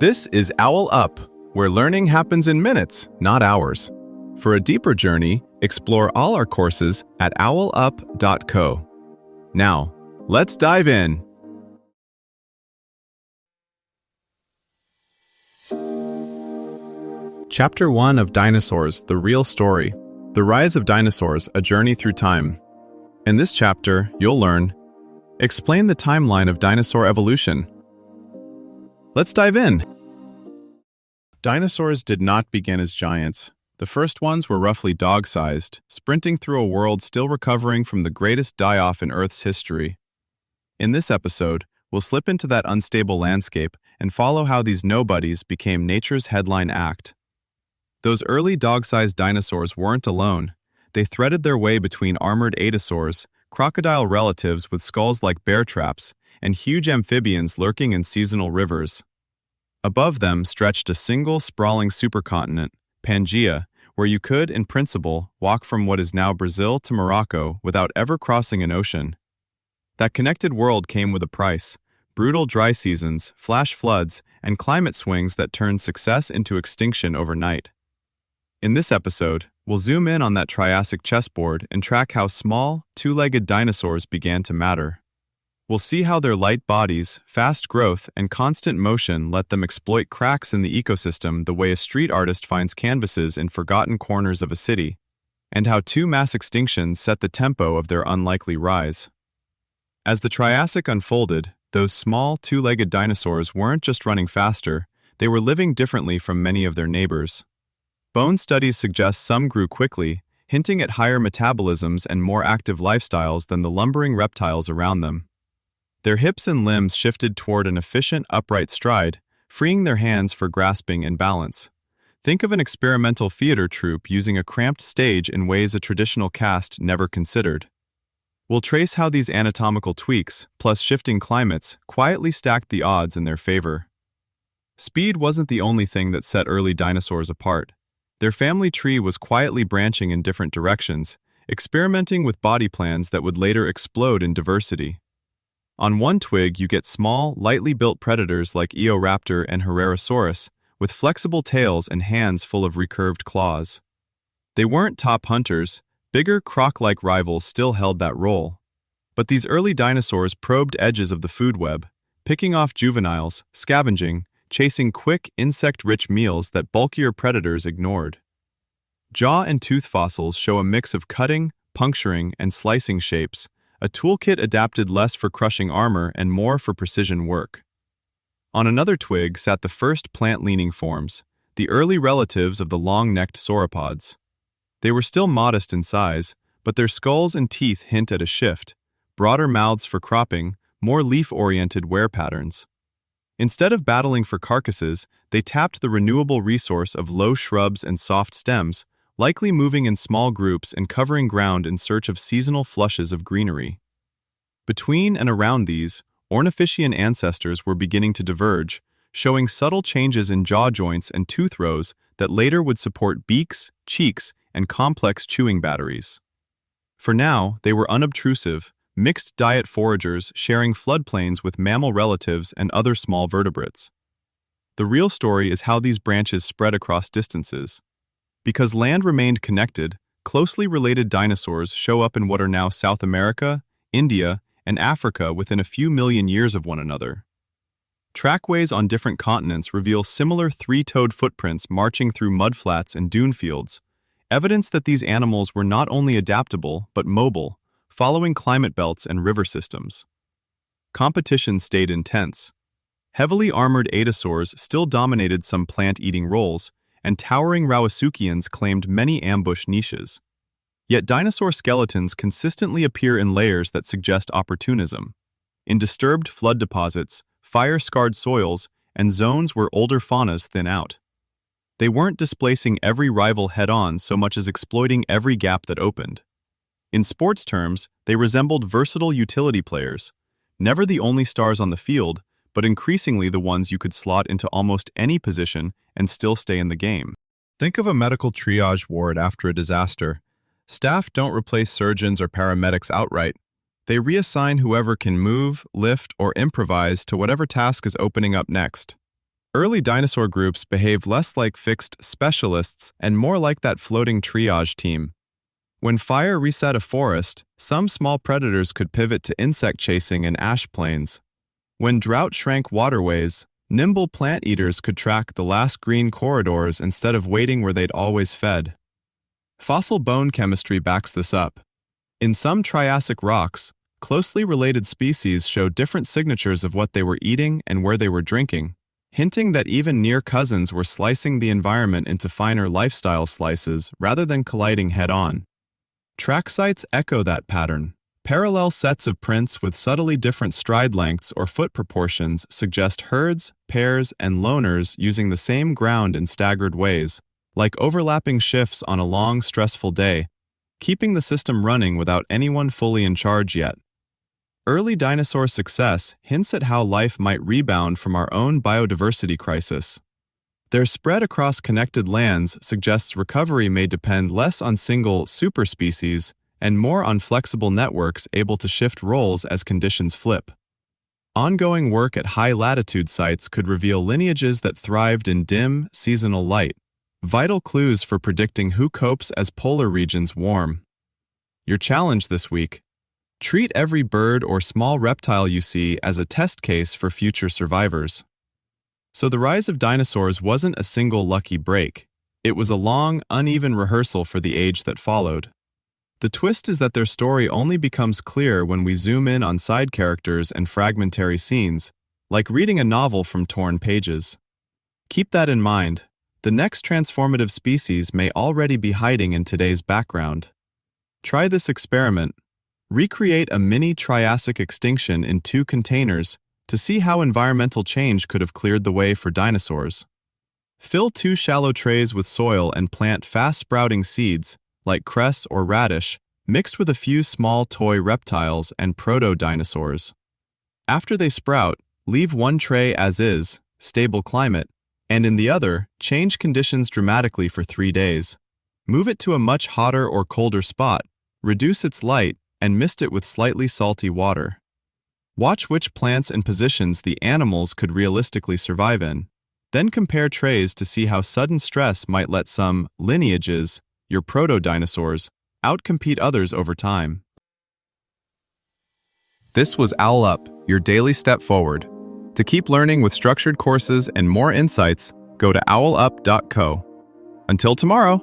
This is OwlUp, where learning happens in minutes, not hours. For a deeper journey, explore all our courses at owlup.co. Now, let's dive in. Chapter 1 of Dinosaurs, The Real Story. The Rise of Dinosaurs, A Journey Through Time. In this chapter, you'll learn: explain the timeline of dinosaur evolution. Let's dive in. Dinosaurs did not begin as giants. The first ones were roughly dog-sized, sprinting through a world still recovering from the greatest die-off in Earth's history. In this episode, we'll slip into that unstable landscape and follow how these nobodies became nature's headline act. Those early dog-sized dinosaurs weren't alone. They threaded their way between armored adasaurs, crocodile relatives with skulls like bear traps, and huge amphibians lurking in seasonal rivers. Above them stretched a single sprawling supercontinent, Pangaea, where you could, in principle, walk from what is now Brazil to Morocco without ever crossing an ocean. That connected world came with a price: brutal dry seasons, flash floods, and climate swings that turned success into extinction overnight. In this episode, we'll zoom in on that Triassic chessboard and track how small, two-legged dinosaurs began to matter. We'll see how their light bodies, fast growth, and constant motion let them exploit cracks in the ecosystem the way a street artist finds canvases in forgotten corners of a city, and how two mass extinctions set the tempo of their unlikely rise. As the Triassic unfolded, those small, two-legged dinosaurs weren't just running faster, they were living differently from many of their neighbors. Bone studies suggest some grew quickly, hinting at higher metabolisms and more active lifestyles than the lumbering reptiles around them. Their hips and limbs shifted toward an efficient, upright stride, freeing their hands for grasping and balance. Think of an experimental theater troupe using a cramped stage in ways a traditional cast never considered. We'll trace how these anatomical tweaks, plus shifting climates, quietly stacked the odds in their favor. Speed wasn't the only thing that set early dinosaurs apart. Their family tree was quietly branching in different directions, experimenting with body plans that would later explode in diversity. On one twig, you get small, lightly built predators like Eoraptor and Herrerasaurus, with flexible tails and hands full of recurved claws. They weren't top hunters. Bigger, croc-like rivals still held that role. But these early dinosaurs probed edges of the food web, picking off juveniles, scavenging, chasing quick, insect-rich meals that bulkier predators ignored. Jaw and tooth fossils show a mix of cutting, puncturing, and slicing shapes, a toolkit adapted less for crushing armor and more for precision work. On another twig sat the first plant-leaning forms, the early relatives of the long-necked sauropods. They were still modest in size, but their skulls and teeth hint at a shift: broader mouths for cropping, more leaf-oriented wear patterns. Instead of battling for carcasses, they tapped the renewable resource of low shrubs and soft stems, likely moving in small groups and covering ground in search of seasonal flushes of greenery. Between and around these, Ornithischian ancestors were beginning to diverge, showing subtle changes in jaw joints and tooth rows that later would support beaks, cheeks, and complex chewing batteries. For now, they were unobtrusive, mixed-diet foragers sharing floodplains with mammal relatives and other small vertebrates. The real story is how these branches spread across distances. Because land remained connected, closely related dinosaurs show up in what are now South America, India, and Africa within a few million years of one another. Trackways on different continents reveal similar three-toed footprints marching through mudflats and dune fields, evidence that these animals were not only adaptable but mobile, following climate belts and river systems. Competition stayed intense. Heavily armored adasaurs still dominated some plant-eating roles, and towering Rawasuchians claimed many ambush niches. Yet dinosaur skeletons consistently appear in layers that suggest opportunism. In disturbed flood deposits, fire-scarred soils, and zones where older faunas thin out. They weren't displacing every rival head-on so much as exploiting every gap that opened. In sports terms, they resembled versatile utility players, never the only stars on the field, but increasingly the ones you could slot into almost any position and still stay in the game. Think of a medical triage ward after a disaster. Staff don't replace surgeons or paramedics outright. They reassign whoever can move, lift, or improvise to whatever task is opening up next. Early dinosaur groups behaved less like fixed specialists and more like that floating triage team. When fire reset a forest, some small predators could pivot to insect chasing in ash plains. When drought shrank waterways, nimble plant eaters could track the last green corridors instead of waiting where they'd always fed. Fossil bone chemistry backs this up. In some Triassic rocks, closely related species show different signatures of what they were eating and where they were drinking, hinting that even near cousins were slicing the environment into finer lifestyle slices rather than colliding head-on. Track sites echo that pattern. Parallel sets of prints with subtly different stride lengths or foot proportions suggest herds, pairs, and loners using the same ground in staggered ways, like overlapping shifts on a long, stressful day, keeping the system running without anyone fully in charge yet. Early dinosaur success hints at how life might rebound from our own biodiversity crisis. Their spread across connected lands suggests recovery may depend less on single superspecies and more on flexible networks able to shift roles as conditions flip. Ongoing work at high-latitude sites could reveal lineages that thrived in dim, seasonal light, vital clues for predicting who copes as polar regions warm. Your challenge this week: treat every bird or small reptile you see as a test case for future survivors. So the rise of dinosaurs wasn't a single lucky break. It was a long, uneven rehearsal for the age that followed. The twist is that their story only becomes clear when we zoom in on side characters and fragmentary scenes, like reading a novel from torn pages. Keep that in mind. The next transformative species may already be hiding in today's background. Try this experiment. Recreate a mini Triassic extinction in 2 containers to see how environmental change could have cleared the way for dinosaurs. Fill 2 shallow trays with soil and plant fast-sprouting seeds, like cress or radish, mixed with a few small toy reptiles and proto-dinosaurs. After they sprout, leave one tray as is, stable climate, and in the other, change conditions dramatically for 3 days. Move it to a much hotter or colder spot, reduce its light, and mist it with slightly salty water. Watch which plants and positions the animals could realistically survive in. Then compare trays to see how sudden stress might let some lineages, your proto-dinosaurs, outcompete others over time. This was OwlUp, your daily step forward. To keep learning with structured courses and more insights, go to owlup.co. Until tomorrow!